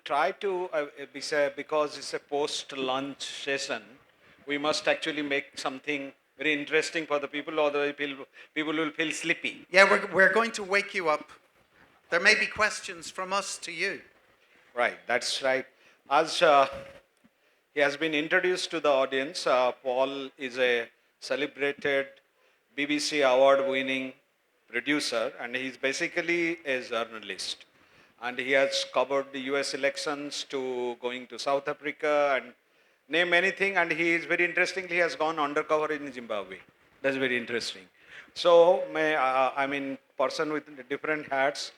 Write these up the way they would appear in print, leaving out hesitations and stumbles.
try to, because it's a post-lunch session, we must actually make something very interesting for the people, otherwise people will feel sleepy. Yeah, we're going to wake you up. There may be questions from us to you. Right, that's right. As he has been introduced to the audience, Paul is a celebrated BBC award-winning producer, and he's basically a journalist. And he has covered the US elections to going to South Africa and name anything. And he is very interestingly has gone undercover in Zimbabwe. That's very interesting. So, person with different hats.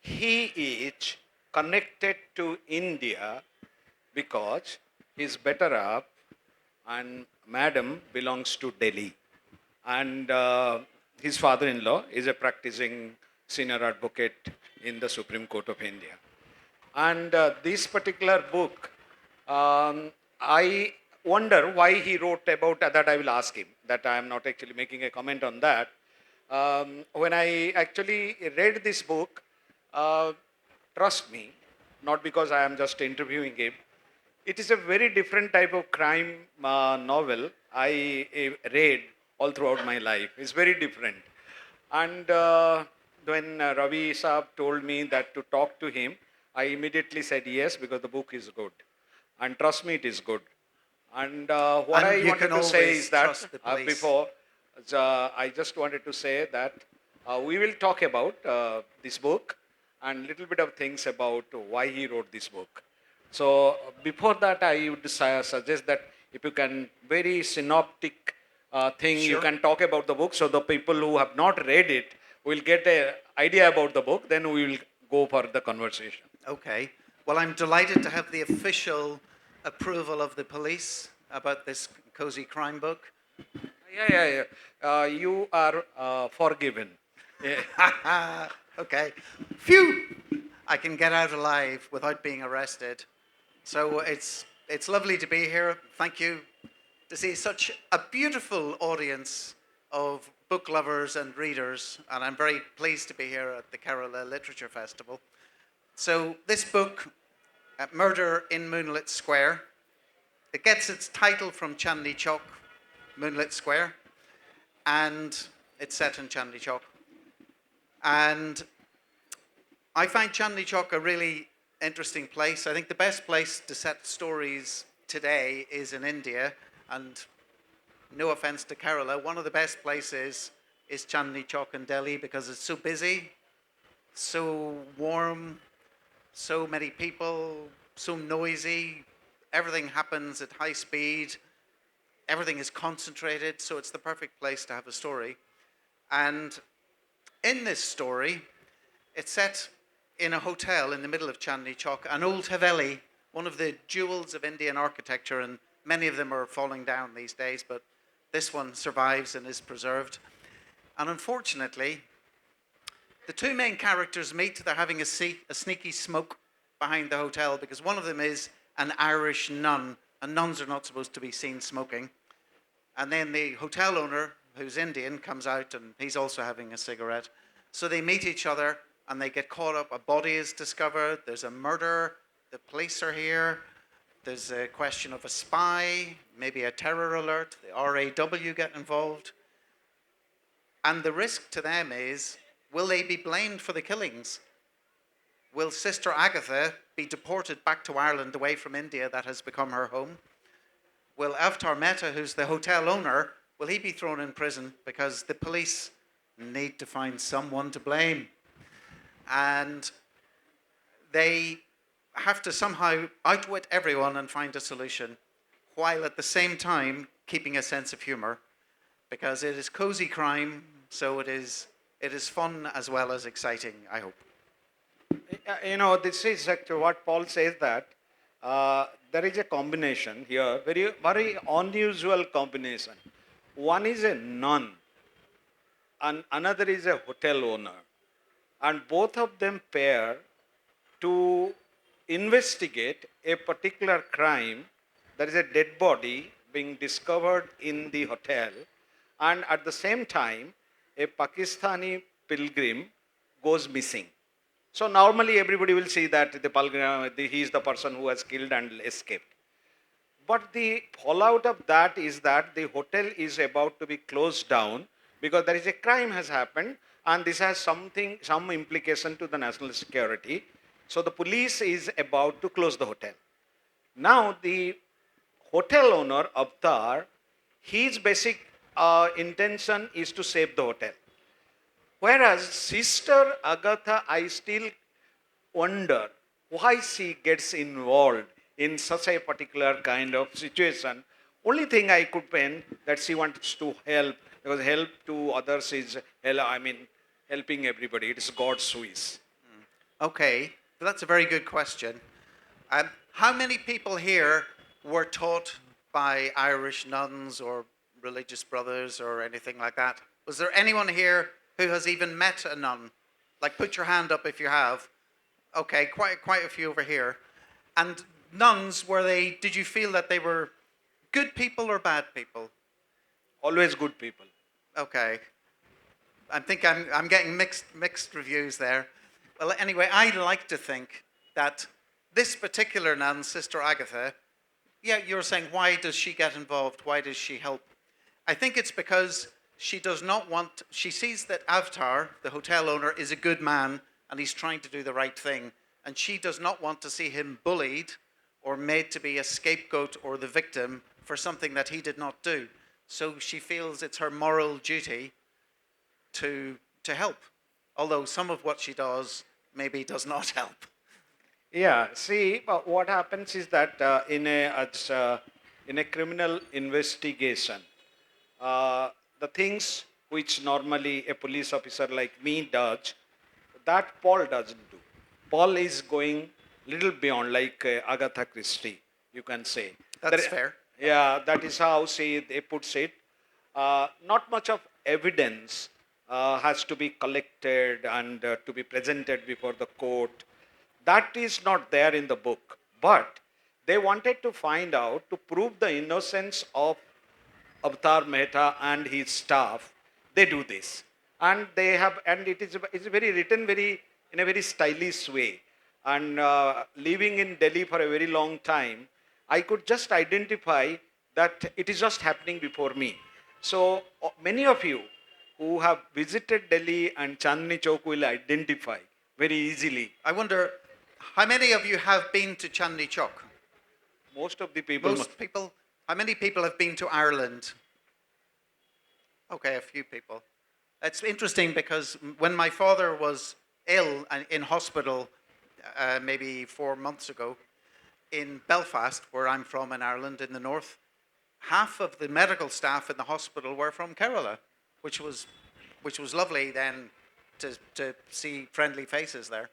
He is connected to India because he's better up, and madam belongs to Delhi. And his father-in-law is a practicing senior advocate in the Supreme Court of India. And this particular book, I wonder why he wrote about that. I will ask him. That I am not actually making a comment on that. When I actually read this book, trust me, not because I am just interviewing him, it is a very different type of crime novel I read all throughout my life. It's very different. And when Ravi Saab told me that to talk to him, I immediately said yes, because the book is good. And trust me, it is good. And what And I you wanted can to say always is that trust the police. before, I just wanted to say that we will talk about this book and little bit of things about why he wrote this book. So before that, I would suggest that if you can very synoptic thing, you Sure. can talk about the book, so the people who have not read it will get an idea about the book. Then we will go for the conversation. Okay. Well, I'm delighted to have the official approval of the police about this cozy crime book. Yeah. You are forgiven. Yeah. Okay. Phew! I can get out alive without being arrested. So it's lovely to be here. Thank you to see such a beautiful audience of book lovers and readers, and I'm very pleased to be here at the Kerala Literature Festival. So this book, Murder in Moonlight Square, it gets its title from Chandni Chowk, Moonlight Square, and it's set in Chandni Chowk. And I find Chandni Chowk a really interesting place. I think the best place to set stories today is in India, and no offense to Kerala, one of the best places is Chandni Chowk in Delhi because it's so busy, so warm, so many people, so noisy. Everything happens at high speed. Everything is concentrated, so it's the perfect place to have a story. And in this story, it's set in a hotel in the middle of Chandni Chowk, an old Haveli, one of the jewels of Indian architecture, and many of them are falling down these days, but this one survives and is preserved. And unfortunately, the two main characters meet. They're having a sneaky smoke behind the hotel because one of them is an Irish nun, and nuns are not supposed to be seen smoking. And then the hotel owner, who's Indian, comes out and he's also having a cigarette. So they meet each other and they get caught up. A body is discovered. There's a murder. The police are here. There's a question of a spy, maybe a terror alert. The RAW get involved. And the risk to them is, will they be blamed for the killings? Will Sister Agatha be deported back to Ireland away from India that has become her home? Will Avtar Mehta, who's the hotel owner, will he be thrown in prison because the police need to find someone to blame? And they have to somehow outwit everyone and find a solution, while at the same time keeping a sense of humor, because it is cozy crime, so it is fun as well as exciting, I hope. This is actually what Paul says, that there is a combination here, very, very unusual combination. One is a nun and another is a hotel owner. And both of them pair to investigate a particular crime. There is a dead body being discovered in the hotel, and at the same time, a Pakistani pilgrim goes missing. So normally everybody will see that he is the person who has killed and escaped. But the fallout of that is that the hotel is about to be closed down because there is a crime has happened, and this has some implication to the national security. So the police is about to close the hotel. Now the hotel owner, Avatar, his basic intention is to save the hotel. Whereas Sister Agatha, I still wonder why she gets involved in such a particular kind of situation. Only thing I could pen that she wants to help, because help to others is helping everybody. It is God's wish. Okay, that's a very good question. How many people here were taught by Irish nuns or religious brothers or anything like that? Was there anyone here who has even met a nun? Like, put your hand up if you have. Okay, quite a few over here. And nuns, were they? Did you feel that they were good people or bad people? Always good people. Okay, I think I'm getting mixed reviews there. Well, anyway, I like to think that this particular nun, Sister Agatha, yeah, you're saying, why does she get involved? Why does she help? I think it's because she does not want, she sees that Avatar, the hotel owner, is a good man and he's trying to do the right thing. And she does not want to see him bullied or made to be a scapegoat or the victim for something that he did not do. So she feels it's her moral duty to help, although some of what she does maybe does not help. Yeah, see, what happens is that in a criminal investigation, the things which normally a police officer like me does, that Paul doesn't do. Paul is going little beyond, like Agatha Christie, you can say. That's fair. Yeah, that is how they puts it. Not much of evidence has to be collected and to be presented before the court. That is not there in the book. But they wanted to find out, to prove the innocence of Avatar Mehta and his staff. They do this. And they have, and it's very written very in a very stylish way. And living in Delhi for a very long time, I could just identify that it is just happening before me. So many of you who have visited Delhi and Chandni Chowk will identify very easily. I wonder, how many of you have been to Chandni Chowk? Most of the people. Most people? How many people have been to Ireland? Okay, a few people. It's interesting because when my father was ill and in hospital maybe 4 months ago in Belfast, where I'm from in Ireland in the north, half of the medical staff in the hospital were from Kerala, which was lovely then to see friendly faces there.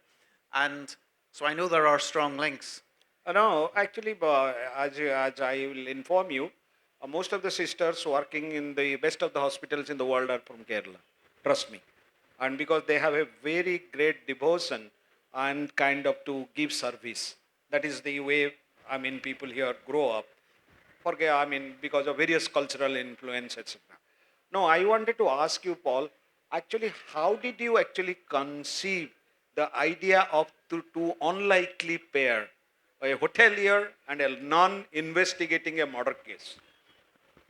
And so I know there are strong links. No, actually, as I will inform you, most of the sisters working in the best of the hospitals in the world are from Kerala. Trust me. And because they have a very great devotion and kind of to give service. That is the way, people here grow up. Because of various cultural influence, etc. No, I wanted to ask you, Paul, actually, how did you actually conceive the idea of two unlikely pair, a hotelier and a non investigating a murder case?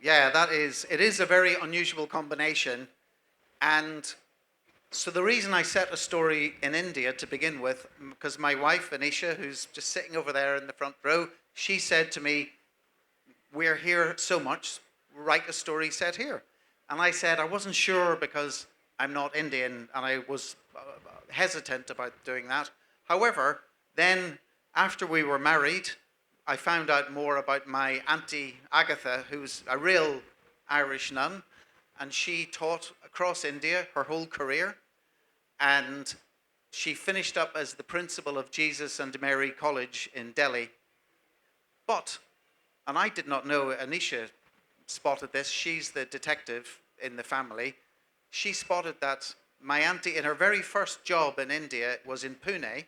Yeah, it is a very unusual combination. And so the reason I set a story in India to begin with, because my wife, Anisha, who's just sitting over there in the front row, she said to me, we're here so much, write a story set here. And I said I wasn't sure because I'm not Indian and I was hesitant about doing that. However, then after we were married, I found out more about my auntie Agatha, who's a real Irish nun, and she taught across India her whole career. And she finished up as the principal of Jesus and Mary College in Delhi. But, and I did not know, Anisha spotted this, she's the detective in the family. She spotted that my auntie, in her very first job in India, was in Pune,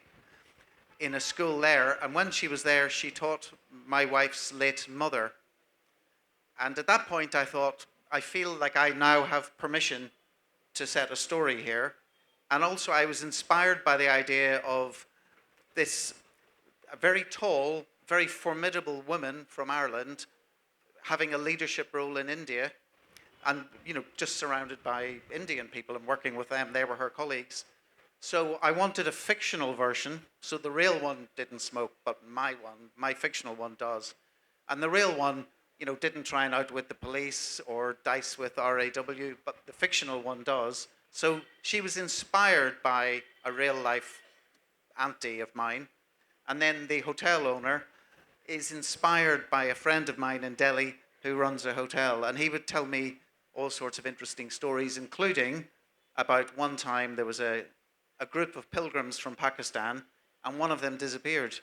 in a school there. And when she was there, she taught my wife's late mother. And at that point, I thought, I feel like I now have permission to set a story here. And also, I was inspired by the idea of this a very tall, very formidable woman from Ireland having a leadership role in India, and just surrounded by Indian people and working with them. They were her colleagues. So I wanted a fictional version. So the real one didn't smoke, but my fictional one does. And the real one, didn't try and outwit the police or dice with RAW, but the fictional one does. So she was inspired by a real life auntie of mine. And then the hotel owner is inspired by a friend of mine in Delhi who runs a hotel. And he would tell me all sorts of interesting stories, including about one time there was a group of pilgrims from Pakistan, and one of them disappeared.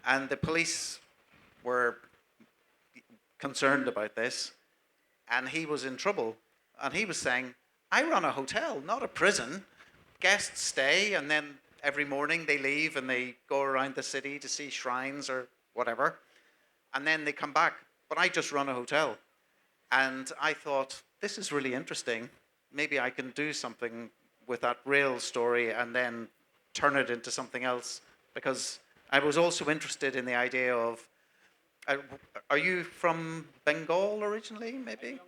And the police were concerned about this, and he was in trouble. And he was saying, I run a hotel, not a prison. Guests stay, and then every morning they leave and they go around the city to see shrines or whatever. And then they come back. But I just run a hotel. And I thought, this is really interesting. Maybe I can do something with that real story and then turn it into something else. Because I was also interested in the idea of, are you from Bengal originally, maybe?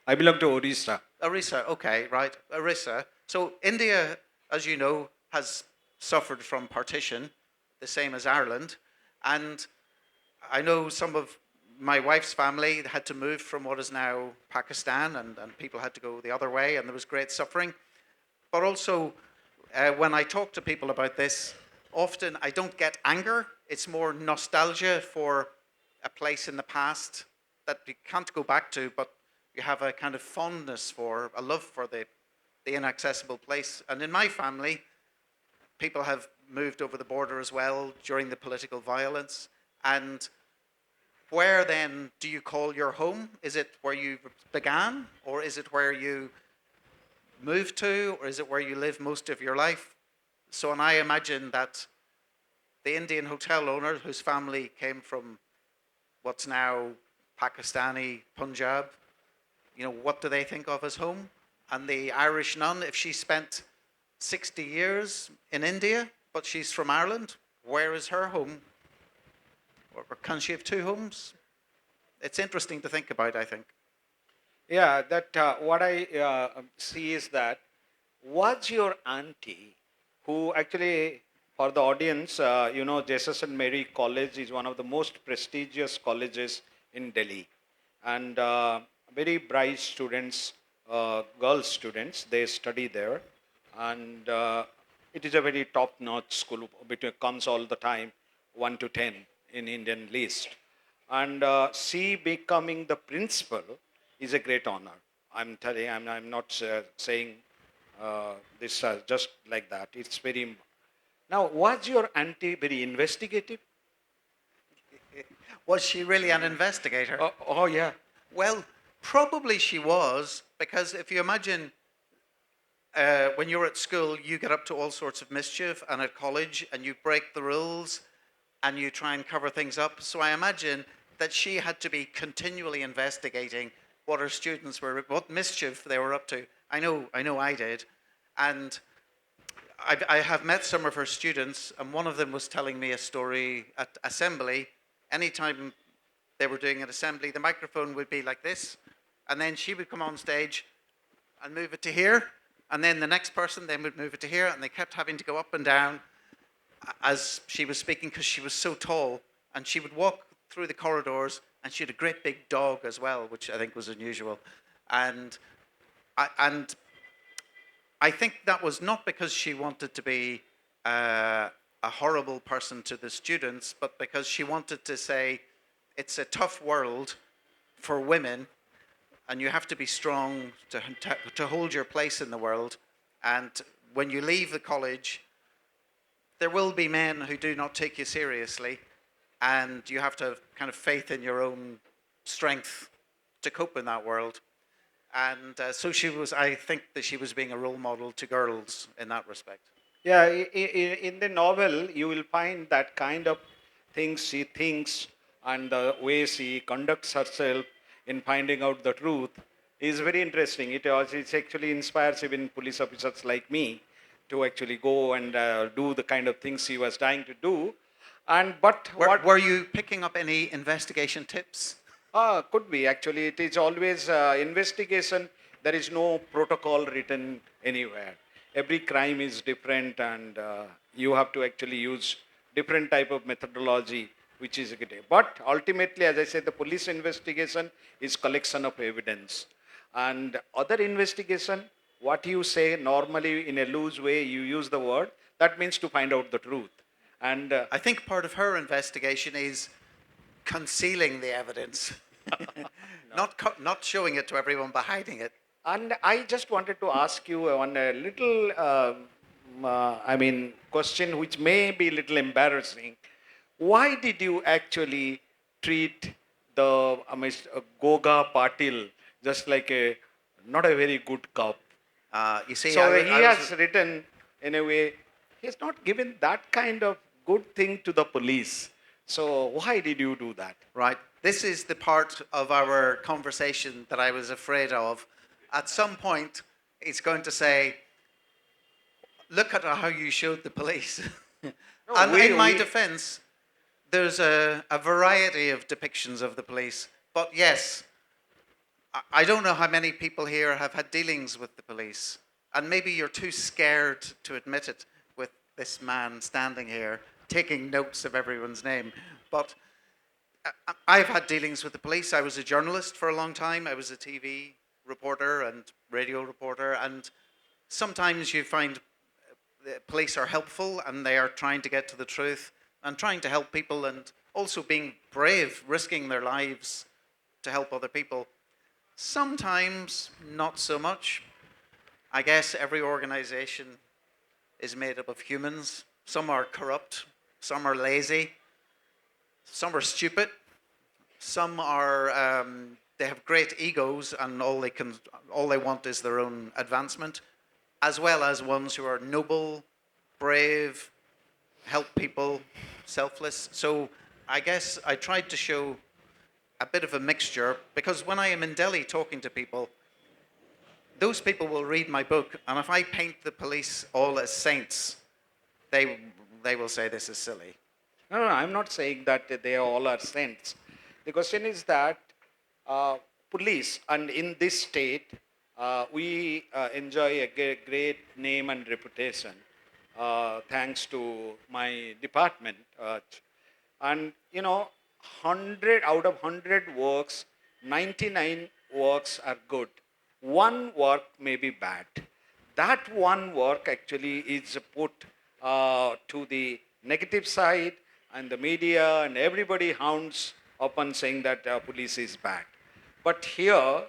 I belong to Odisha. Orissa, okay, right, Orissa. So India, as you know, has suffered from partition, the same as Ireland. And I know some of my wife's family had to move from what is now Pakistan, and people had to go the other way, and there was great suffering. But also, when I talk to people about this, often I don't get anger. It's more nostalgia for a place in the past that you can't go back to, but you have a kind of fondness for, a love for the inaccessible place. And in my family, people have moved over the border as well during the political violence. And where then do you call your home? Is it where you began, or is it where you moved to, or is it where you live most of your life? So, and I imagine that the Indian hotel owner whose family came from what's now Pakistani Punjab, what do they think of as home? And the Irish nun, if she spent 60 years in India, but she's from Ireland, where is her home? Or can she have two homes? It's interesting to think about, I think. Yeah, that what I see is that was your auntie who actually, for the audience, Jesus and Mary College is one of the most prestigious colleges in Delhi. And very bright students, girl students, they study there. And it is a very top-notch school, between comes all the time, 1 to 10 in Indian list. And she becoming the principal is a great honor. I'm telling, I'm not saying this just like that. It's very. Now, was your auntie very investigative? Was she really an investigator? Oh yeah. Well, probably she was, because if you imagine when you're at school, you get up to all sorts of mischief, and at college, and you break the rules, and you try and cover things up. So I imagine that she had to be continually investigating what her students were, what mischief they were up to. I know I did. And I have met some of her students, and one of them was telling me a story at assembly. Anytime they were doing an assembly, the microphone would be like this, and then she would come on stage and move it to here, and then the next person then would move it to here, and they kept having to go up and down as she was speaking because she was so tall. And she would walk through the corridors, and she had a great big dog as well, which I think was unusual. And I think that was not because she wanted to be a horrible person to the students, but because she wanted to say it's a tough world for women, and you have to be strong to hold your place in the world. And when you leave the college, there will be men who do not take you seriously, and you have to have kind of faith in your own strength to cope in that world. And so I think that she was being a role model to girls in that respect. Yeah, in the novel, you will find that kind of things she thinks and the way she conducts herself in finding out the truth is very interesting. It actually inspires even police officers like me to actually go and do the kind of things he was trying to do. And but Were you picking up any investigation tips? Could be. Actually, it is always investigation. There is no protocol written anywhere. Every crime is different, and you have to actually use different type of methodology, which is good. But ultimately, as I said, the police investigation is collection of evidence, and other investigation. What you say normally in a loose way, you use the word that means to find out the truth, and I think part of her investigation is concealing the evidence, not showing it to everyone, but hiding it. And I just wanted to ask you one little, question which may be a little embarrassing. Why did you actually treat the Goga Patil just like a not a very good cop? You see, So he I was has written in a way, he has not given that kind of good thing to the police. So why did you do that? right. This is the part of our conversation that I was afraid of. At some point, it's going to say, "Look at how you showed the police." No, And in my defense, there's a variety of depictions of the police. But yes, I don't know how many people here have had dealings with the police. And maybe you're too scared to admit it with this man standing here taking notes of everyone's name. But I've had dealings with the police. I was a journalist for a long time. I was a TV reporter and radio reporter. And sometimes you find the police are helpful and they are trying to get to the truth and trying to help people and also being brave, risking their lives to help other people. Sometimes not so much. I guess every organization is made up of humans. Some are corrupt, some are lazy, some are stupid, some are they have great egos and all they want is their own advancement, as well as ones who are noble, brave, help people, selfless. So I guess I tried to show a bit of a mixture because when I am in Delhi talking to people, those people will read my book, and if I paint the police all as saints, they will say this is silly. No, no, I'm not saying that they all are saints. The question is that police, and in this state, we enjoy a great name and reputation thanks to my department. And 100 out of 100 works, 99 works are good. One work may be bad. That one work actually is put to the negative side, and the media and everybody hounds upon saying that police is bad. But here,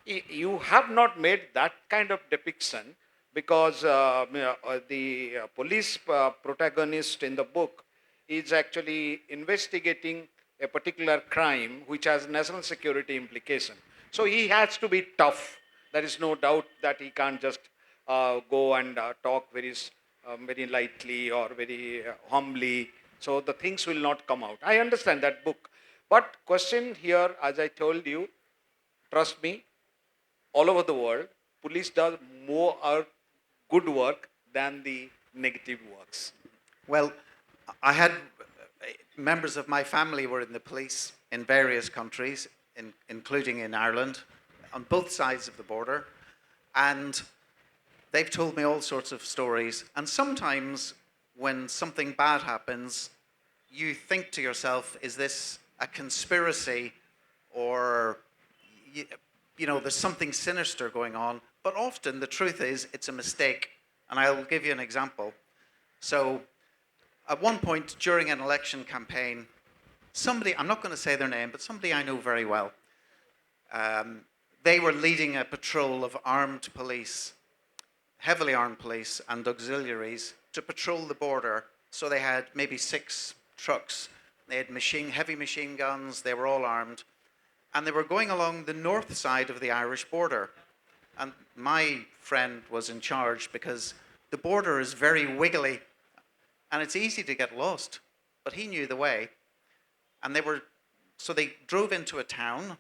you have not made that kind of depiction because the police protagonist in the book is actually investigating a particular crime which has national security implication. So he has to be tough. There is no doubt that he can't just go and talk very lightly or very humbly. So the things will not come out. I understand that book. But question here, as I told you, trust me, all over the world, police does more good work than the negative works. Well, I had members of my family were in the police in various countries, including in Ireland, on both sides of the border, and they've told me all sorts of stories. And sometimes when something bad happens, you think to yourself, is this a conspiracy or, there's something sinister going on? But often the truth is it's a mistake. And I'll give you an example. So at one point during an election campaign, somebody, I'm not going to say their name, but somebody I know very well, they were leading a patrol of armed police, heavily armed police and auxiliaries to patrol the border. So they had maybe 6 trucks. They had heavy machine guns. They were all armed. And they were going along the north side of the Irish border. And my friend was in charge because the border is very wiggly and it's easy to get lost. But he knew the way. And so they drove into a town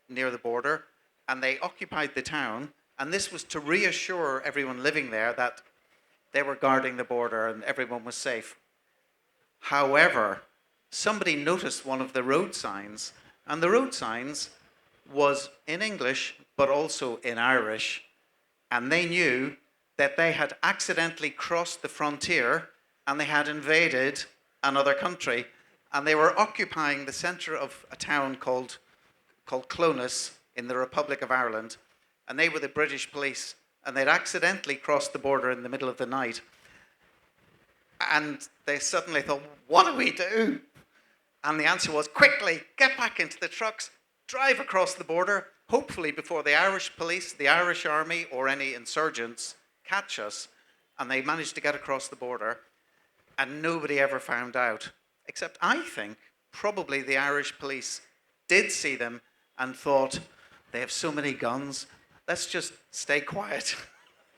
near the border and they occupied the town. And this was to reassure everyone living there that They were guarding the border and everyone was safe. However, somebody noticed one of the road signs, and the road signs was in English but also in Irish, and they knew that they had accidentally crossed the frontier and they had invaded another country, and they were occupying the centre of a town called Clones in the Republic of Ireland, and they were the British police, and they'd accidentally crossed the border in the middle of the night. And they suddenly thought, what do we do? And the answer was, quickly, get back into the trucks, drive across the border, hopefully before the Irish police, the Irish army, or any insurgents catch us. And they managed to get across the border, and nobody ever found out. Except I think probably the Irish police did see them and thought, they have so many guns, let's just stay quiet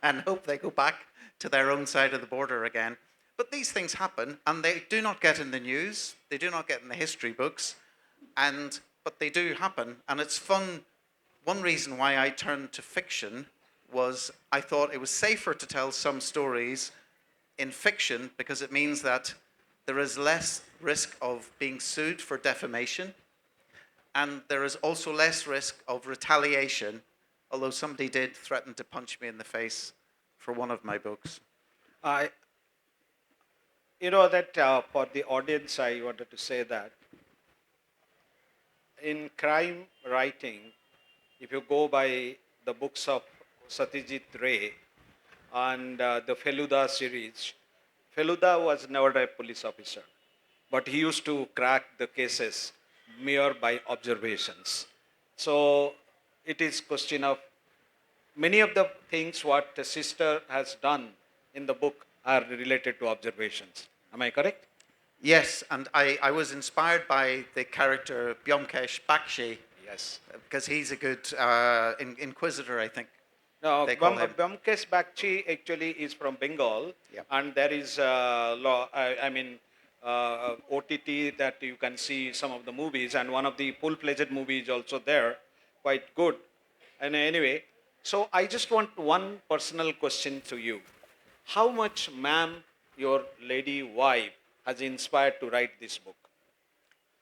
and hope they go back to their own side of the border again. But these things happen, and they do not get in the news, they do not get in the history books, but they do happen, and it's fun. One reason why I turned to fiction was I thought it was safer to tell some stories in fiction because it means that there is less risk of being sued for defamation, and there is also less risk of retaliation, although somebody did threaten to punch me in the face for one of my books. I, that for the audience, I wanted to say that in crime writing, if you go by the books of Satyajit Ray and the Feluda series, Feluda was never a police officer, but he used to crack the cases mere by observations. So it is question of many of the things what the sister has done in the book are related to observations. Am I correct? Yes, and I was inspired by the character Byomkesh Bakshi, Yes. because he's a good inquisitor, I think. No, They call him. Byomkesh Bakshi actually is from Bengal, Yeah. and there is OTT that you can see some of the movies, and one of the full-fledged movies also there, quite good. And anyway, so I just want one personal question to you. How much, ma'am, your lady wife has inspired to write this book?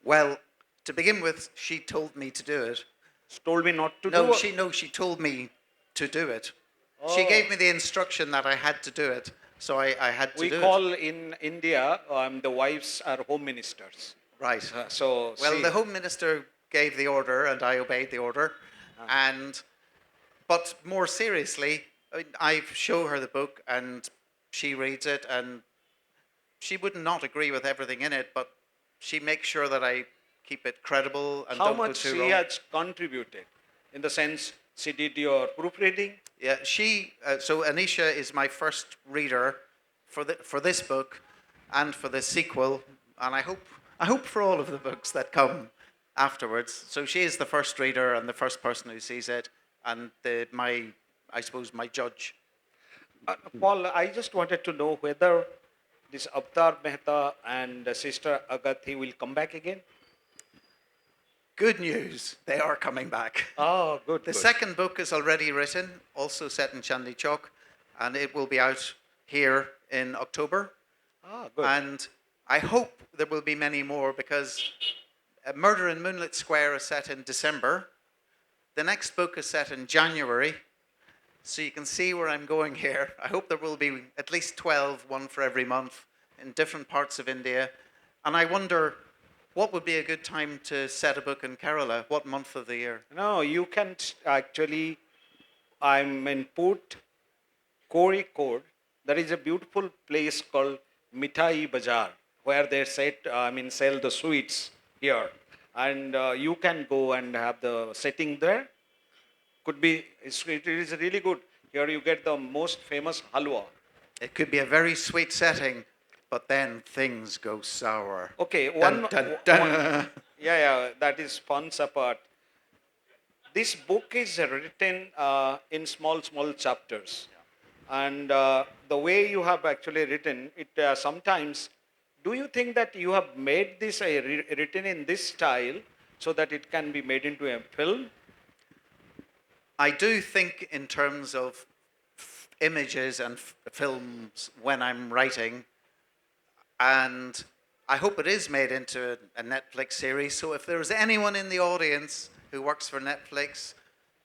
Well, to begin with, she told me to do it. She told me not to No, do. she told me to do it. Oh. She gave me the instruction that I had to do it, so I had to We do call in India the wives are home ministers. it. Right. So Well, see, the Home Minister gave the order, and I obeyed the order. But more seriously, I show her the book, and she reads it, and she would not agree with everything in it, but she makes sure that I keep it credible and how don't go much too she wrong. has contributed in the sense she did your proofreading? Yeah, so Anisha is my first reader for this book and for the sequel, and I hope for all of the books that come afterwards. So she is the first reader and the first person who sees it, and my judge. Paul, I just wanted to know whether this Avtar Mehta and Sister Agathi will come back again. Good news, they are coming back. Oh, good. The good. second book is already written, also set in Chandni Chowk, and it will be out here in October. Ah, good. And I hope there will be many more, because Murder in Moonlight Square is set in December. The next book is set in January. So you can see where I'm going here. I hope there will be at least 12, one for every month, in different parts of India. And I wonder, what would be a good time to set a book in Kerala? What month of the year? No, you can actually, I'm in Port Kozhikode. There is a beautiful place called Mithai Bazaar where they sell the sweets here. And you can go and have the setting there. It is really good. Here you get the most famous halwa. It could be a very sweet setting, but then things go sour. Okay, Dun, dun, dun. yeah, that is fun apart. This book is written in small chapters, and the way you have actually written it, sometimes, do you think that you have made this written in this style so that it can be made into a film? I do think in terms of images and films when I'm writing, and I hope it is made into a Netflix series. So if there's anyone in the audience who works for Netflix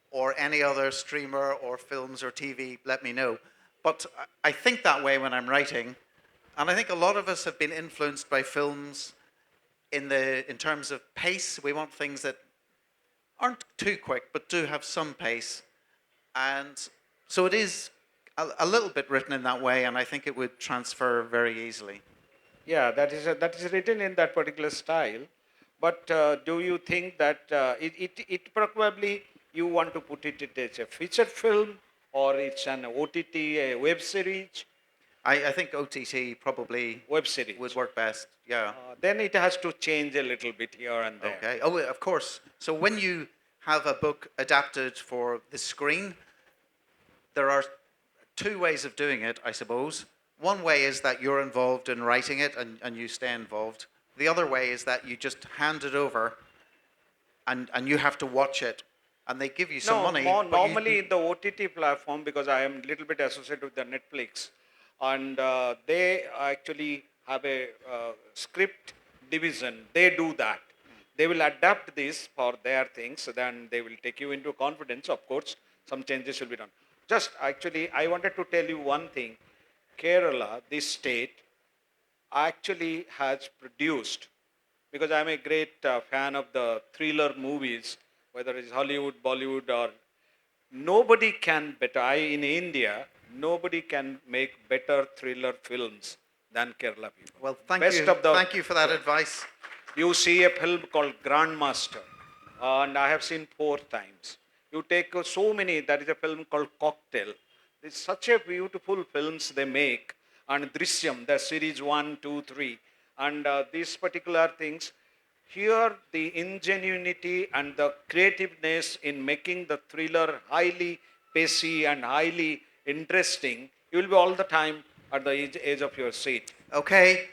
or any other streamer or films or TV, let me know. But I think that way when I'm writing, and I think a lot of us have been influenced by films in terms of pace. We want things that aren't too quick, but do have some pace. And so it is a little bit written in that way, and I think it would transfer very easily. Yeah, that is written in that particular style. But do you think that it probably you want to put it as a feature film or it's an OTT, a web series? I think OTT probably Web would series. work best. Yeah. Then it has to change a little bit here and there. Okay. Oh, of course. So when you have a book adapted for the screen, there are two ways of doing it, I suppose. One way is that you're involved in writing it and you stay involved. The other way is that you just hand it over and you have to watch it. And they give you some No, money. more but you- normally in the OTT platform, because I am a little bit associated with the Netflix, and they actually have a script division. They do that. They will adapt this for their things. Then they will take you into confidence. Of course, some changes will be done. Just actually, I wanted to tell you one thing. Kerala, this state, actually has produced, because I'm a great fan of the thriller movies, whether it's Hollywood, Bollywood, or nobody can better. In India, nobody can make better thriller films than Kerala people. Well, thank Best you. of the. Thank you for that advice. You see a film called Grandmaster, and I have seen 4 times. You take so many. There is a film called Cocktail. It's such a beautiful films they make, and Drishyam, the series 1, 2, 3, and these particular things. Here, the ingenuity and the creativeness in making the thriller highly pacey and highly interesting. You will be all the time at the edge of your seat. Okay.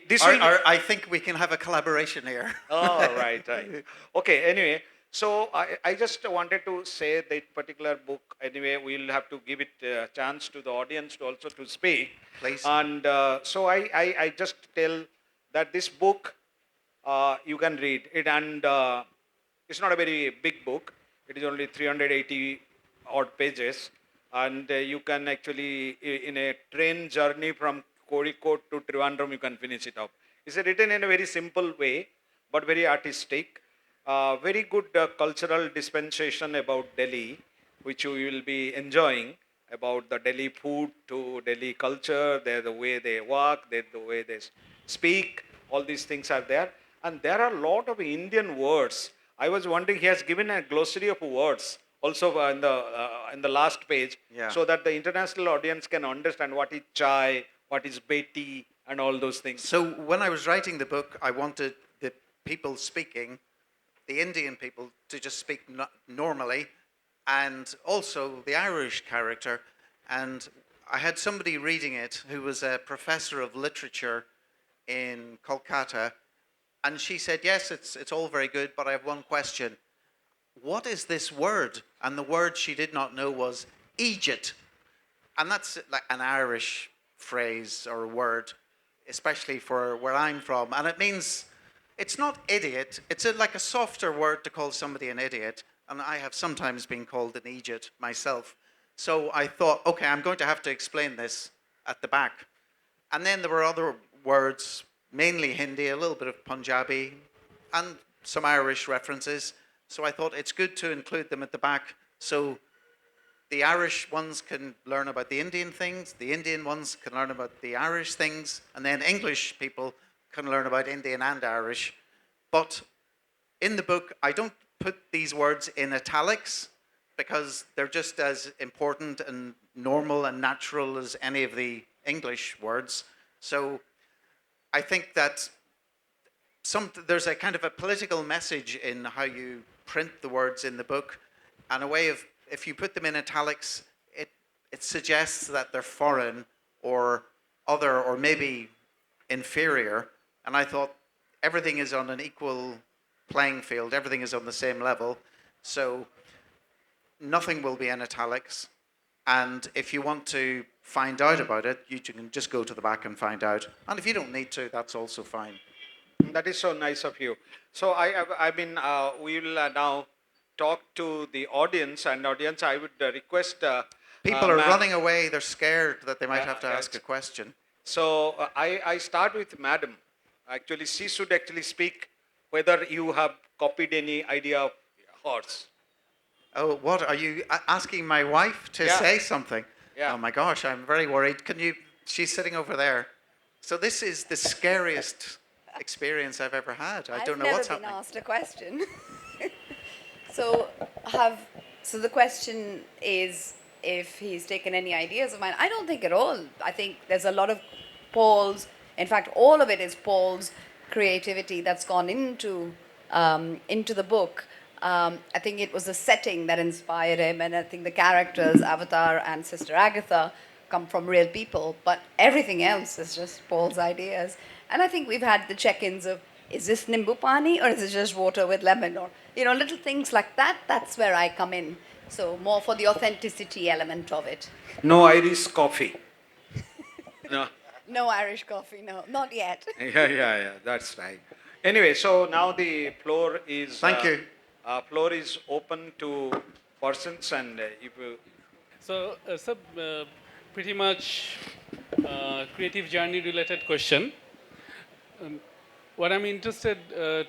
This will be, I think we can have a collaboration here. oh, right, right. Okay, anyway, so I just wanted to say that particular book, anyway, we'll have to give it a chance to the audience to also to speak. Please. And so I just tell that this book, you can read it, and it's not a very big book. It is only 380 odd pages, and you can actually, in a train journey from Kozhikode to Trivandrum, you can finish it off. It's written in a very simple way, but very artistic. Very good cultural dispensation about Delhi, which you will be enjoying, about the Delhi food to Delhi culture, the way they walk, the way they speak, all these things are there. And there are a lot of Indian words. I was wondering, he has given a glossary of words also in the last page, Yeah. so that the international audience can understand what is chai, what is beti, and all those things. So when I was writing the book, I wanted the people speaking, the Indian people, to just speak normally, and also the Irish character. And I had somebody reading it who was a professor of literature in Kolkata, and she said, yes, it's all very good, but I have one question. What is this word? And the word she did not know was Egypt. And that's like an Irish phrase or a word, especially for where I'm from. And it means, it's not idiot, it's like a softer word to call somebody an idiot. And I have sometimes been called an Egypt myself. So I thought, okay, I'm going to have to explain this at the back. And then there were other words, mainly Hindi, a little bit of Punjabi, and some Irish references. So I thought it's good to include them at the back, so the Irish ones can learn about the Indian things, the Indian ones can learn about the Irish things, and then English people can learn about Indian and Irish. But in the book, I don't put these words in italics because they're just as important and normal and natural as any of the English words. So I think that there's a kind of a political message in how you print the words in the book, and a way of, if you put them in italics, it suggests that they're foreign or other or maybe inferior. And I thought everything is on an equal playing field, everything is on the same level, so nothing will be in italics. And if you want to find out about it, you can just go to the back and find out. And if you don't need to, that's also fine. That is so nice of you. So we will now talk to the audience, and audience, I would request. People are ma'am, running away. They're scared that they might have to yeah, ask a question. So I start with Madam. Actually, she should actually speak whether you have copied any idea of horse. Oh, what? Are you asking my wife to Yeah. say something? Yeah. Oh my gosh, I'm very worried. Can you? She's sitting over there. So this is the scariest experience I've ever had. I don't know what's I've never happening. been asked a question. so have so the question is if he's taken any ideas of mine. I don't think at all. I think there's a lot of Paul's. In fact, all of it is Paul's creativity that's gone into the book. I think it was the setting that inspired him, and I think the characters, Avatar and Sister Agatha, come from real people. But everything else is just Paul's ideas. And I think we've had the check-ins of, is this nimbu pani or is it just water with lemon, or little things like that. That's where I come in. So more for the authenticity element of it. No Irish coffee. No. No Irish coffee, no, not yet. Yeah. That's right. Anyway, so now the floor is. Thank you. Floor is open to persons, and if you. So, sir, pretty much creative journey related question. What I'm interested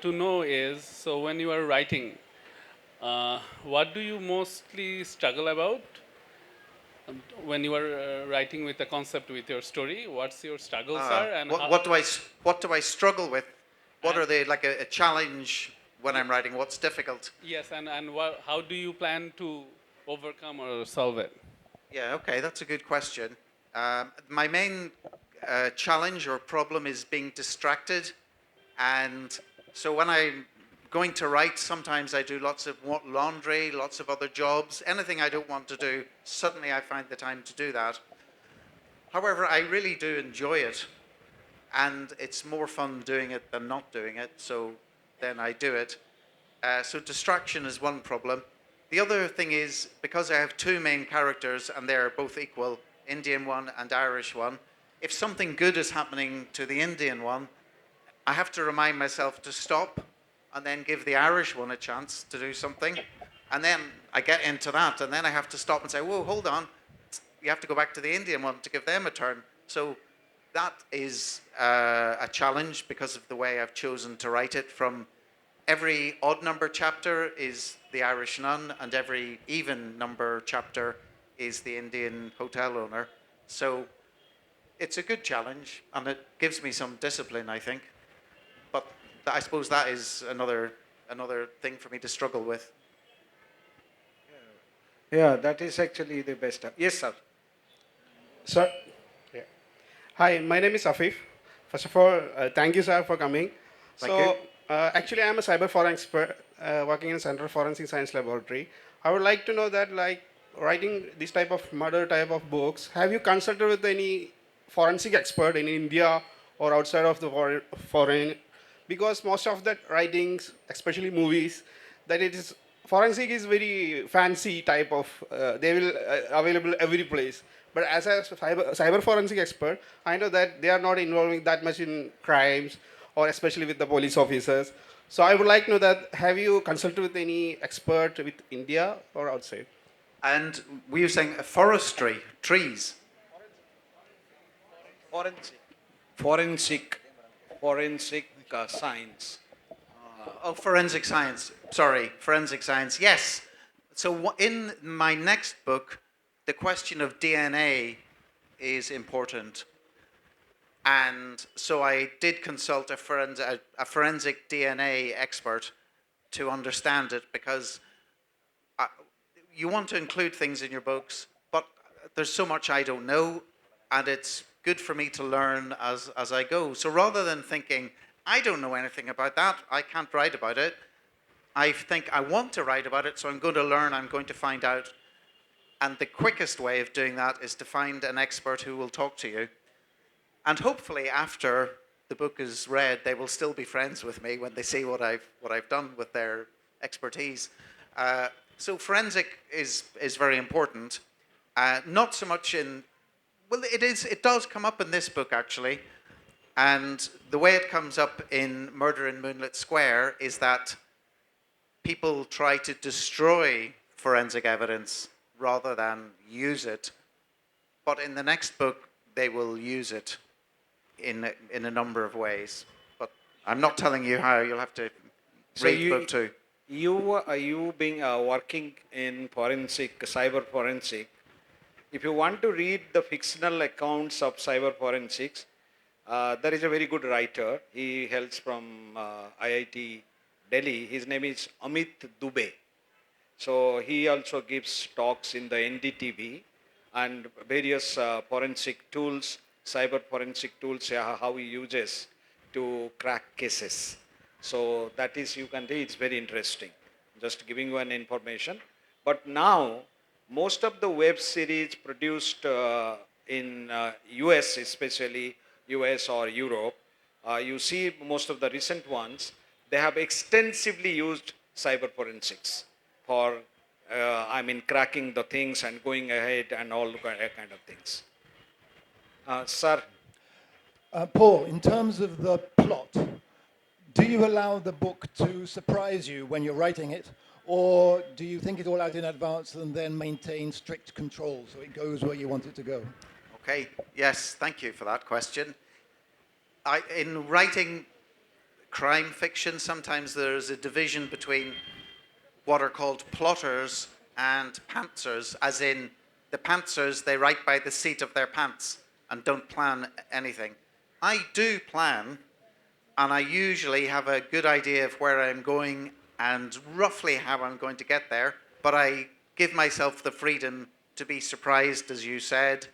to know is, so when you are writing, what do you mostly struggle about? When you are writing with a concept, with your story, what's your struggles are, and what do I struggle with? What are they, like a challenge when I'm writing? What's difficult? yes, and how do you plan to overcome or solve it? Yeah, okay, that's a good question. My main challenge or problem is being distracted. And so when I'm going to write, sometimes I do lots of laundry, lots of other jobs, anything I don't want to do, suddenly I find the time to do that. However, I really do enjoy it. And it's more fun doing it than not doing it, so then I do it. So distraction is one problem. The other thing is, because I have two main characters and they're both equal, Indian one and Irish one, if something good is happening to the Indian one, I have to remind myself to stop and then give the Irish one a chance to do something. And then I get into that, and then I have to stop and say, whoa, hold on. You have to go back to the Indian one to give them a turn. So that is a challenge because of the way I've chosen to write it. From every odd number chapter is the Irish nun, and every even number chapter is the Indian hotel owner. So it's a good challenge, and it gives me some discipline, I think. But I suppose that is another thing for me to struggle with. Yeah, that is actually the best. Yes, sir. Sir, yeah. Hi, my name is Afif. First of all, thank you, sir, for coming. Thank you. Actually, I am a cyber forensic expert working in Central Forensic Science Laboratory. I would like to know that, like, writing this type of murder type of books, have you consulted with any forensic expert in India or outside of the foreign? Because most of that writings, especially movies, that it is forensic is very fancy type of they will available every place. But as a cyber forensic expert, I know that they are not involving that much in crimes, or especially with the police officers. So I would like to know that, have you consulted with any expert with India or outside? And were you saying forestry, trees? Forensic science. Oh, forensic science. Sorry, forensic science. Yes. So in my next book, the question of DNA is important. And so I did consult a forensic DNA expert to understand it, because you want to include things in your books, but there's so much I don't know, and it's good for me to learn as I go. So rather than thinking, I don't know anything about that, I can't write about it, I think I want to write about it, so I'm going to learn, I'm going to find out. And the quickest way of doing that is to find an expert who will talk to you. And hopefully after the book is read, they will still be friends with me when they see what I've done with their expertise. So forensic is very important. Not so much in, well, it does come up in this book actually. And the way it comes up in Murder in Moonlight Square is that people try to destroy forensic evidence rather than use it. But in the next book, they will use it in a number of ways. But I'm not telling you how. You'll have to So read book two. you being working in forensic, cyber forensic, if you want to read the fictional accounts of cyber forensics, there is a very good writer. He hails from IIT Delhi. His name is Amit Dubey. So he also gives talks in the NDTV and various forensic tools, cyber forensic tools, how he uses to crack cases. So that is, you can read, it's very interesting. Just giving you an information. But now, most of the web series produced in US, especially US or Europe, you see most of the recent ones, they have extensively used cyber forensics for, cracking the things and going ahead and all kind of things. Sir, Paul, in terms of the plot, do you allow the book to surprise you when you're writing it, or do you think it all out in advance and then maintain strict control so it goes where you want it to go? Okay, yes, thank you for that question. In writing crime fiction, sometimes there's a division between what are called plotters and pantsers, as in the pantsers, they write by the seat of their pants and don't plan anything. I do plan, and I usually have a good idea of where I'm going and roughly how I'm going to get there, but I give myself the freedom to be surprised, as you said,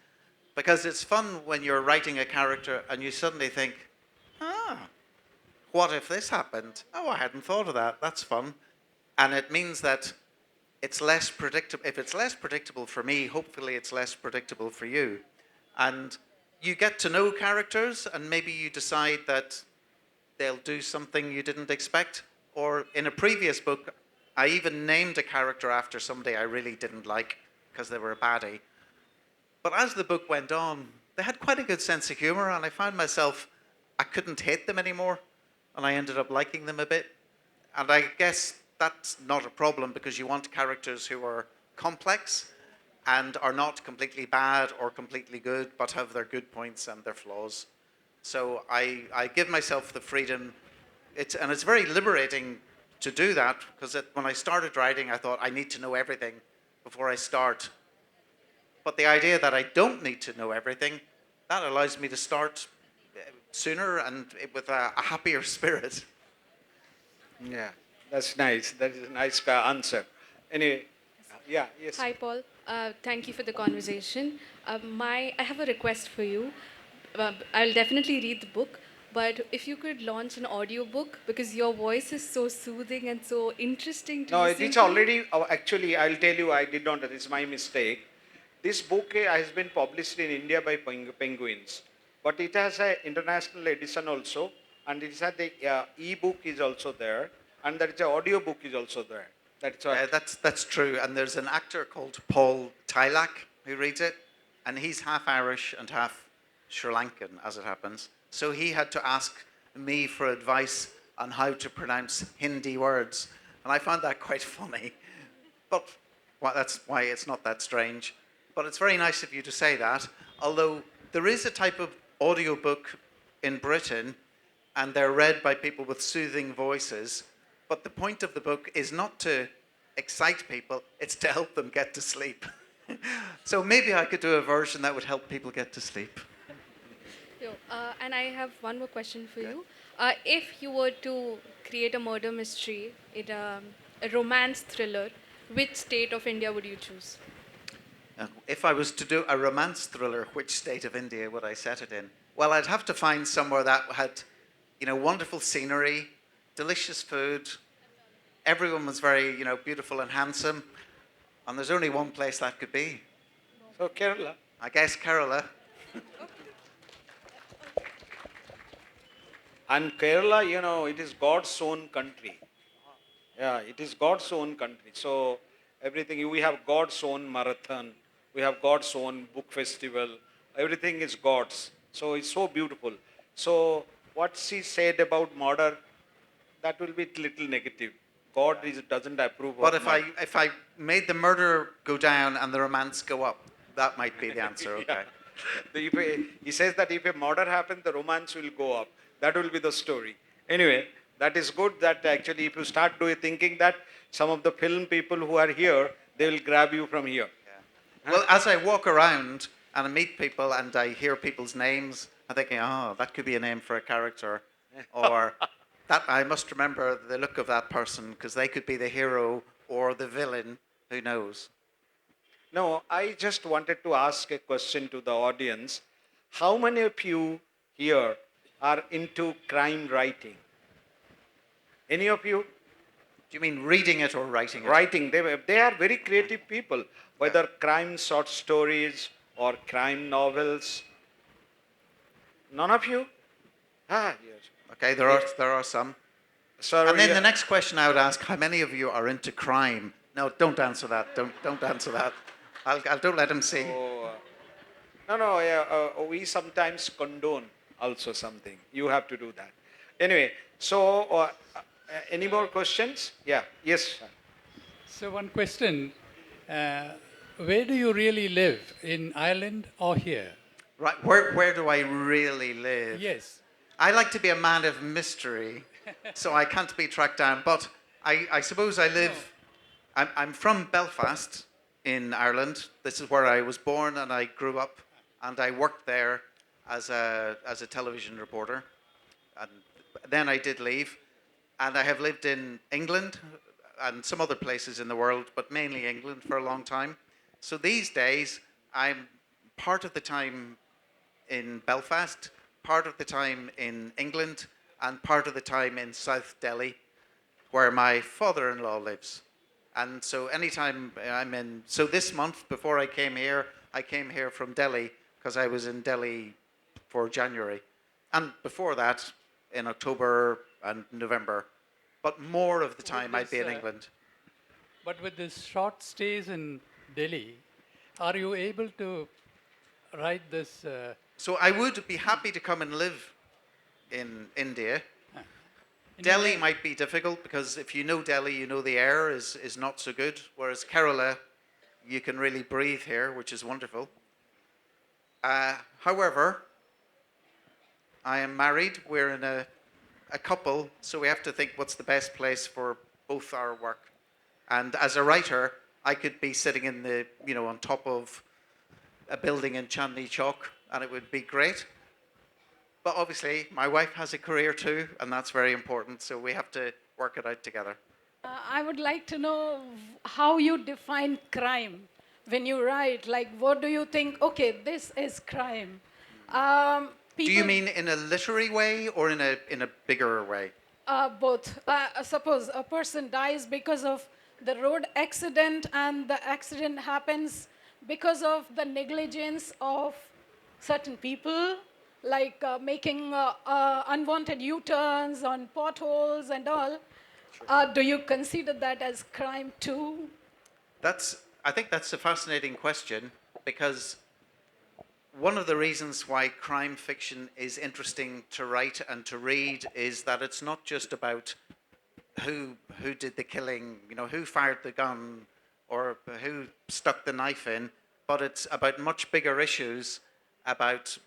because it's fun when you're writing a character and you suddenly think, what if this happened? Oh, I hadn't thought of that. That's fun. And it means that it's less predictable. If it's less predictable for me, hopefully it's less predictable for you. And you get to know characters, and maybe you decide that they'll do something you didn't expect. Or in a previous book, I even named a character after somebody I really didn't like because they were a baddie. But as the book went on, they had quite a good sense of humor, and I found myself, I couldn't hate them anymore, and I ended up liking them a bit. And I guess that's not a problem because you want characters who are complex and are not completely bad or completely good, but have their good points and their flaws. So I give myself the freedom. It's very liberating to do that because when I started writing, I thought I need to know everything before I start. But the idea that I don't need to know everything, that allows me to start sooner and with a happier spirit. yeah, that's nice. That is a nice answer. Anyway, yeah, yes. Hi, Paul. Thank you for the conversation. I have a request for you. I'll definitely read the book, but if you could launch an audiobook, because your voice is so soothing and so interesting to No, listen it's to. already, actually, I'll tell you, I did not, it's my mistake. This book has been published in India by Penguins, but it has an international edition also, and it has the e-book is also there, and there is an audio book is also there. That's all. That's true. And there's an actor called Paul Tylak who reads it, and he's half Irish and half Sri Lankan, as it happens. So he had to ask me for advice on how to pronounce Hindi words, and I found that quite funny. But that's why it's not that strange. But it's very nice of you to say that. Although there is a type of audiobook in Britain, and they're read by people with soothing voices. But the point of the book is not to excite people, it's to help them get to sleep. So maybe I could do a version that would help people get to sleep. And I have one more question for you. If you were to create a murder mystery, a romance thriller, which state of India would you choose? If I was to do a romance thriller, which state of India would I set it in? Well, I'd have to find somewhere that had, wonderful scenery, delicious food. Everyone was very, beautiful and handsome. And there's only one place that could be. So Kerala. I guess Kerala. And Kerala, it is God's own country. Yeah, it is God's own country. So everything, we have God's own marathon, We have God's own book festival. Everything is God's. So it's so beautiful. So what she said about murder, that will be little negative. Doesn't approve But of murder. if I made the murder go down and the romance go up, that might be the answer. Okay. He says that if a murder happens, the romance will go up. That will be the story. Anyway, that is good that actually if you start thinking that, some of the film people who are here, they will grab you from here. Well, as I walk around and I meet people and I hear people's names, I'm thinking, oh, that could be a name for a character. Or that I must remember the look of that person because they could be the hero or the villain. Who knows? No, I just wanted to ask a question to the audience. How many of you here are into crime writing? Any of you? Do you mean reading it or writing it? Writing. They are very creative people, whether crime short stories or crime novels. None of you? Ah, yes. Okay, there are some. Sir, And then the next question I would ask: how many of you are into crime? No, don't answer that. Don't answer that. I'll don't let him see. No, we sometimes condone also something. You have to do that. Anyway, so any more questions? Yeah, yes. Sir. So one question, where do you really live, in Ireland or here? Right, where do I really live? Yes. I like to be a man of mystery, so I can't be tracked down. But I suppose I live. I'm from Belfast in Ireland. This is where I was born and I grew up, and I worked there as a television reporter. And then I did leave, and I have lived in England and some other places in the world, but mainly England for a long time. So these days, I'm part of the time in Belfast, part of the time in England, and part of the time in South Delhi, where my father-in-law lives. And so anytime I'm in, so this month before I came here from Delhi because I was in Delhi for January. And before that, in October and November. But more of the time I'd be in England. But with these short stays in Delhi, are you able to write this? So I would be happy to come and live in India. In Delhi India? might be difficult because if you know Delhi, you know the air is not so good. Whereas Kerala, you can really breathe here, which is wonderful. However, I am married. We're in a couple, so we have to think what's the best place for both our work. And as a writer, I could be sitting in on top of a building in Chandni Chowk, and it would be great. But obviously, my wife has a career too, and that's very important. So we have to work it out together. I would like to know how you define crime when you write. Like, what do you think? Okay, this is crime. Do you mean in a literary way or in a bigger way? Both. Suppose a person dies because of the road accident, and the accident happens because of the negligence of certain people, like making unwanted U-turns on potholes and all. Do you consider that as crime too? I think that's a fascinating question because one of the reasons why crime fiction is interesting to write and to read is that it's not just about who did the killing, who fired the gun or who stuck the knife in, but it's about much bigger issues about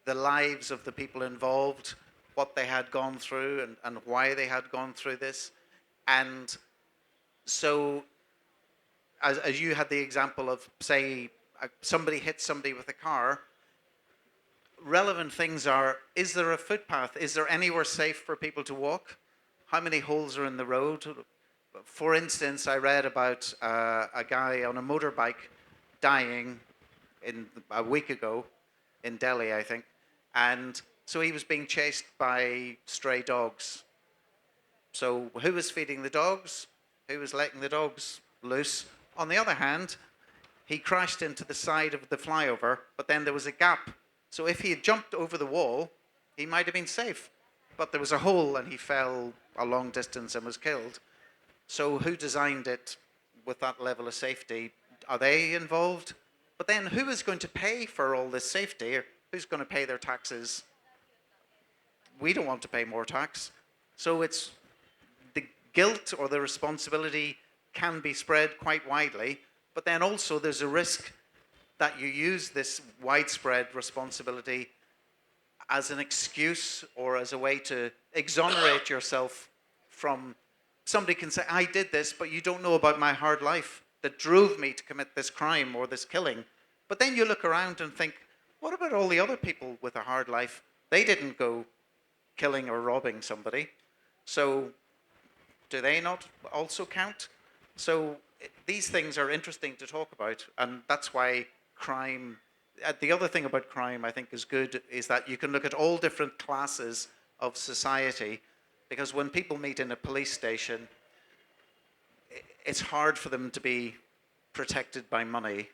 the lives of the people involved, what they had gone through and why they had gone through this. And so as you had the example of, say, somebody hits somebody with a car, relevant things are, is there a footpath? Is there anywhere safe for people to walk? How many holes are in the road? For instance, I read about a guy on a motorbike dying a week ago in Delhi, I think. And so he was being chased by stray dogs. So who was feeding the dogs? Who was letting the dogs loose? On the other hand, he crashed into the side of the flyover, but then there was a gap. So if he had jumped over the wall, he might have been safe. But there was a hole and he fell a long distance and was killed. So who designed it with that level of safety? Are they involved? But then who is going to pay for all this safety? Or who's going to pay their taxes? We don't want to pay more tax. So it's the guilt or the responsibility can be spread quite widely, but then also there's a risk that you use this widespread responsibility as an excuse or as a way to exonerate yourself from somebody can say, I did this, but you don't know about my hard life that drove me to commit this crime or this killing. But then you look around and think, what about all the other people with a hard life? They didn't go killing or robbing somebody. So do they not also count? So these things are interesting to talk about, and that's why crime. The other thing about crime I think is good is that you can look at all different classes of society, because when people meet in a police station, it's hard for them to be protected by money.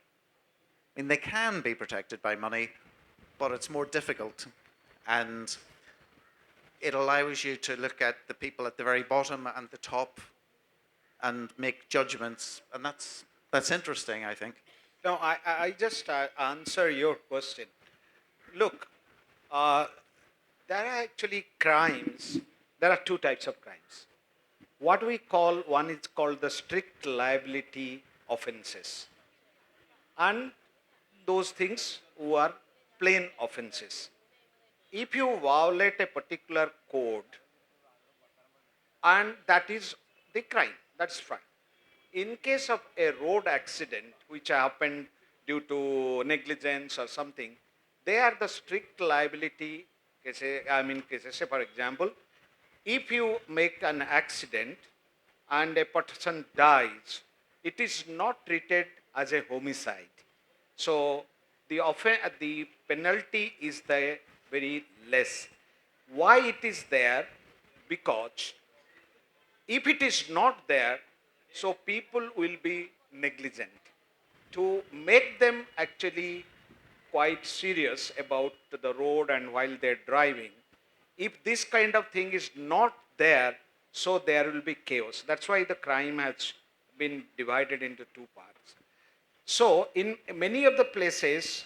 I mean, they can be protected by money, but it's more difficult. And it allows you to look at the people at the very bottom and the top and make judgments. And that's interesting, I think. No, I just answer your question. Look, there are actually crimes. There are two types of crimes. What we call, one is called the strict liability offenses, and those things who are plain offenses. If you violate a particular code, and that is the crime, that's fine. In case of a road accident which happened due to negligence or something, they are the strict liability cases. I mean, cases. Say, for example, if you make an accident and a person dies, it is not treated as a homicide. So the penalty is there very less. Why it is there? Because if it is not there, so people will be negligent. To make them actually quite serious about the road and while they're driving, if this kind of thing is not there, so there will be chaos. That's why the crime has been divided into two parts. So in many of the places,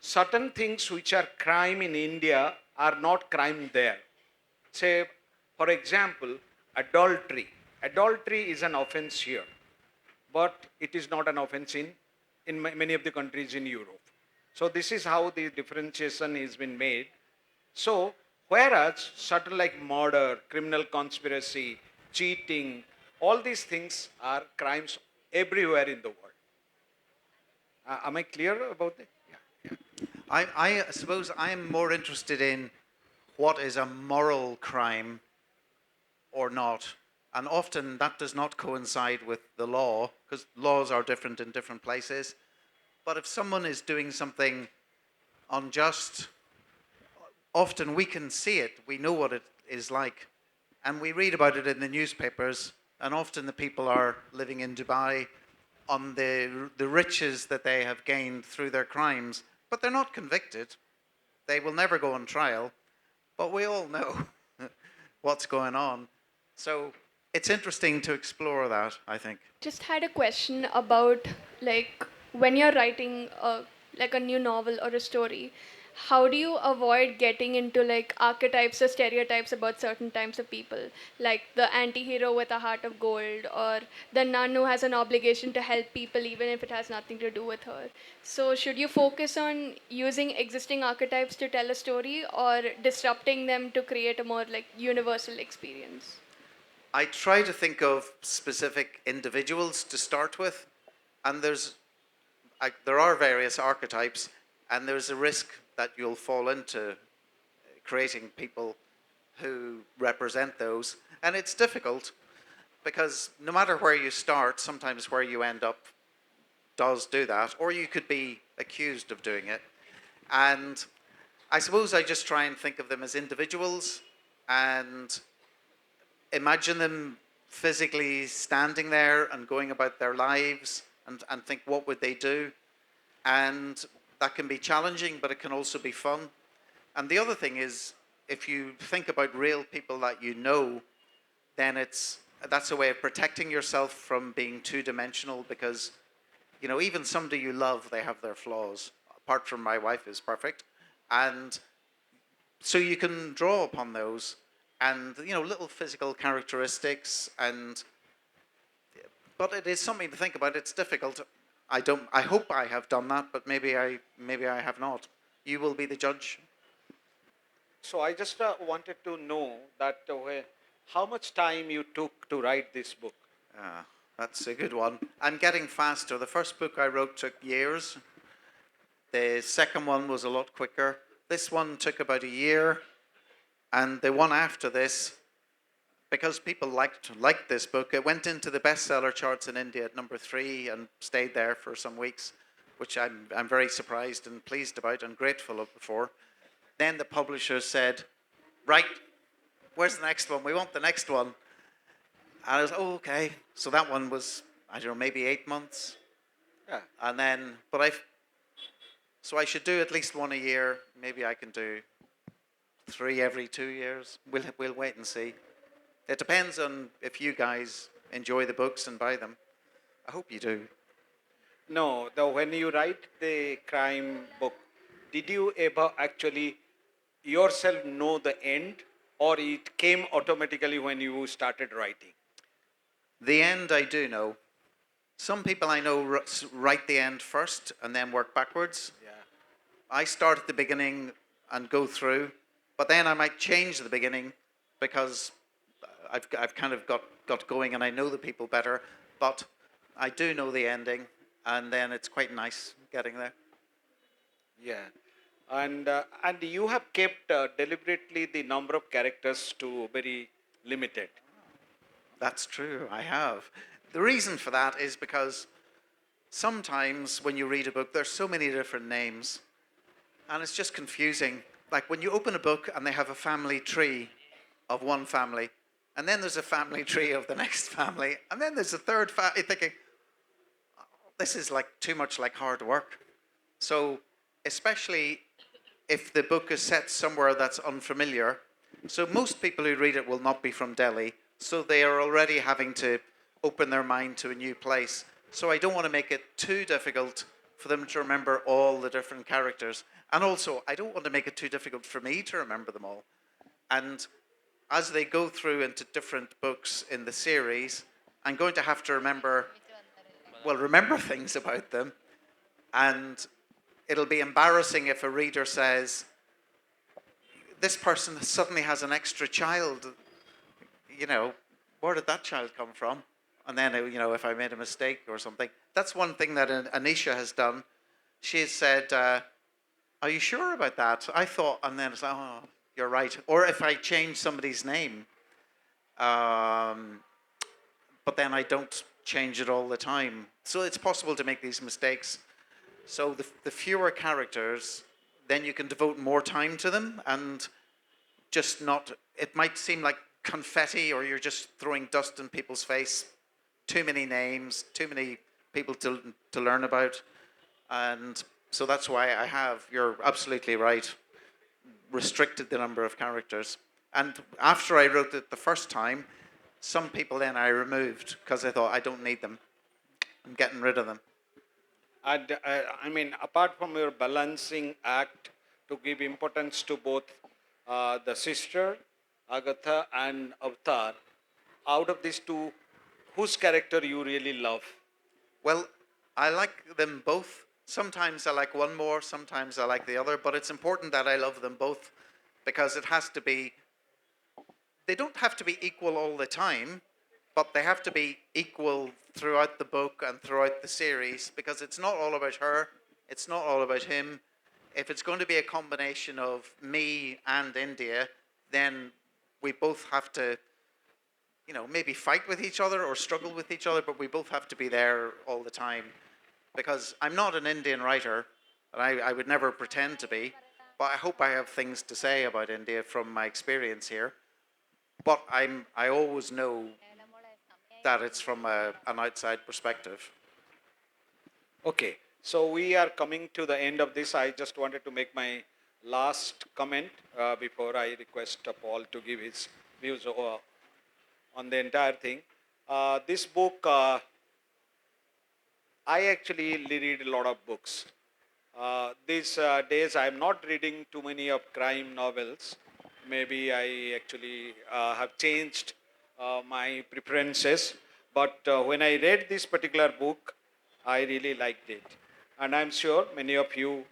certain things which are crime in India are not crime there. Say, for example, adultery. Adultery is an offense here, but it is not an offense in many of the countries in Europe. So this is how the differentiation has been made. So whereas certain like murder, criminal conspiracy, cheating, all these things are crimes everywhere in the world. Am I clear about that? Yeah. I suppose I'm more interested in what is a moral crime or not. And often that does not coincide with the law, because laws are different in different places. But if someone is doing something unjust, often we can see it, we know what it is like, and we read about it in the newspapers, and often the people are living in Dubai on the riches that they have gained through their crimes, but they're not convicted. They will never go on trial, but we all know what's going on. So it's interesting to explore that, I think. Just had a question about like when you're writing like a new novel or a story, how do you avoid getting into like archetypes or stereotypes about certain types of people, like the anti-hero with a heart of gold or the nun who has an obligation to help people even if it has nothing to do with her? So should you focus on using existing archetypes to tell a story or disrupting them to create a more like universal experience? I try to think of specific individuals to start with, and there are various archetypes, and there's a risk that you'll fall into creating people who represent those. And it's difficult because no matter where you start, sometimes where you end up does do that, or you could be accused of doing it. And I suppose I just try and think of them as individuals and imagine them physically standing there and going about their lives and think, what would they do? And that can be challenging, but it can also be fun. And the other thing is, if you think about real people that you know, then that's a way of protecting yourself from being two-dimensional, because even somebody you love, they have their flaws. Apart from my wife is perfect. And so you can draw upon those and, little physical characteristics. But it is something to think about. It's difficult. I hope I have done that, but maybe I have not. You will be the judge. So I just wanted to know that how much time you took to write this book. Ah, that's a good one. I'm getting faster. The first book I wrote took years. The second one was a lot quicker. This one took about a year. And the one after this, because people liked this book, it went into the bestseller charts in India at number 3 and stayed there for some weeks, which I'm very surprised and pleased about and grateful for. Then the publisher said, right, where's the next one? We want the next one. And I was, oh, okay. So that one was, I don't know, maybe 8 months. Yeah. And then, so I should do at least one a year. Maybe I can do 3 every 2 years. We'll wait and see. It depends on if you guys enjoy the books and buy them. I hope you do. No, when you write the crime book, did you ever actually yourself know the end, or it came automatically when you started writing? The end I do know. Some people I know write the end first and then work backwards. Yeah. I start at the beginning and go through, but then I might change the beginning because I've kind of got going and I know the people better, but I do know the ending, and then it's quite nice getting there. Yeah. And you have kept deliberately the number of characters to very limited. That's true, I have. The reason for that is because sometimes when you read a book, there's so many different names, and it's just confusing. Like when you open a book and they have a family tree of one family, and then there's a family tree of the next family, and then there's a third family, you're thinking, oh, this is like too much like hard work. So especially if the book is set somewhere that's unfamiliar, so most people who read it will not be from Delhi, so they are already having to open their mind to a new place. So I don't want to make it too difficult for them to remember all the different characters. And also, I don't want to make it too difficult for me to remember them all. And as they go through into different books in the series, I'm going to have to remember things about them. And it'll be embarrassing if a reader says, this person suddenly has an extra child. Where did that child come from? And then, if I made a mistake or something. That's one thing that Anisha has done. She has said, are you sure about that? I thought, and then it's like, oh, you're right. Or if I change somebody's name, but then I don't change it all the time. So it's possible to make these mistakes. So the fewer characters, then you can devote more time to them and just not, it might seem like confetti or you're just throwing dust in people's face. Too many names, too many people to learn about. And so that's why you're absolutely right, restricted the number of characters. And after I wrote it the first time, some people then I removed because I thought I don't need them. I'm getting rid of them. And apart from your balancing act to give importance to both the sister, Agatha, and Avatar, out of these two, whose character you really love? Well, I like them both. Sometimes I like one more, sometimes I like the other, but it's important that I love them both because it has to be, they don't have to be equal all the time, but they have to be equal throughout the book and throughout the series because it's not all about her, it's not all about him. If it's going to be a combination of me and India, then we both have to, maybe fight with each other or struggle with each other, but we both have to be there all the time. Because I'm not an Indian writer, and I would never pretend to be, but I hope I have things to say about India from my experience here. But I always know that it's from an outside perspective. Okay, so we are coming to the end of this. I just wanted to make my last comment before I request Paul to give his views on the entire thing. This book, I actually read a lot of books. These days, I'm not reading too many of crime novels. Maybe I actually have changed my preferences. But when I read this particular book, I really liked it. And I'm sure many of you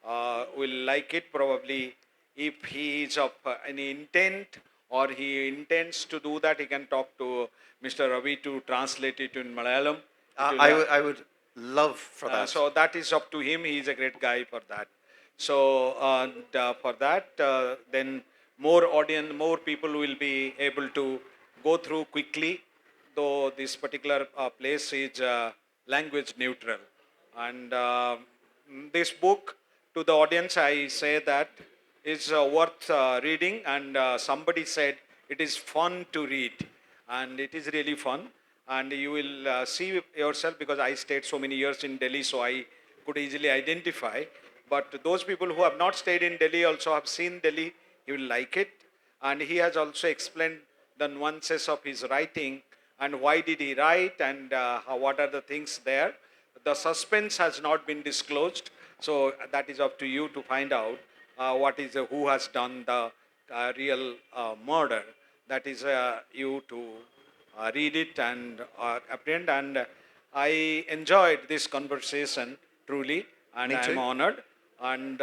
will like it probably. If he is of any intent or he intends to do that, he can talk to Mr. Ravi to translate it in Malayalam. I would love for that. So that is up to him. He is a great guy for that. So for that, then more audience, more people will be able to go through quickly. Though this particular place is language neutral, and this book to the audience, I say that is worth reading. And somebody said it is fun to read, and it is really fun. And you will see yourself, because I stayed so many years in Delhi, so I could easily identify. But those people who have not stayed in Delhi also have seen Delhi, you will like it. And he has also explained the nuances of his writing and why did he write, and what are the things there. The suspense has not been disclosed, so that is up to you to find out what is who has done the real murder. That is you to read it and apprehend. And I enjoyed this conversation truly, and Me I am too. honored. And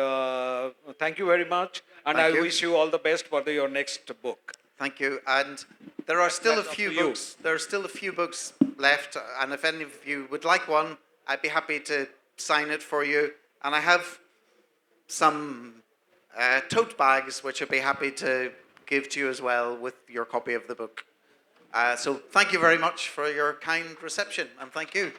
thank you very much. And Thank I you. wish you all the best for your next book. Thank you. And there are still a That's up few to you. books. There are still a few books left, and if any of you would like one, I'd be happy to sign it for you. And I have some tote bags which I'd be happy to give to you as well with your copy of the book. So thank you very much for your kind reception, and thank you.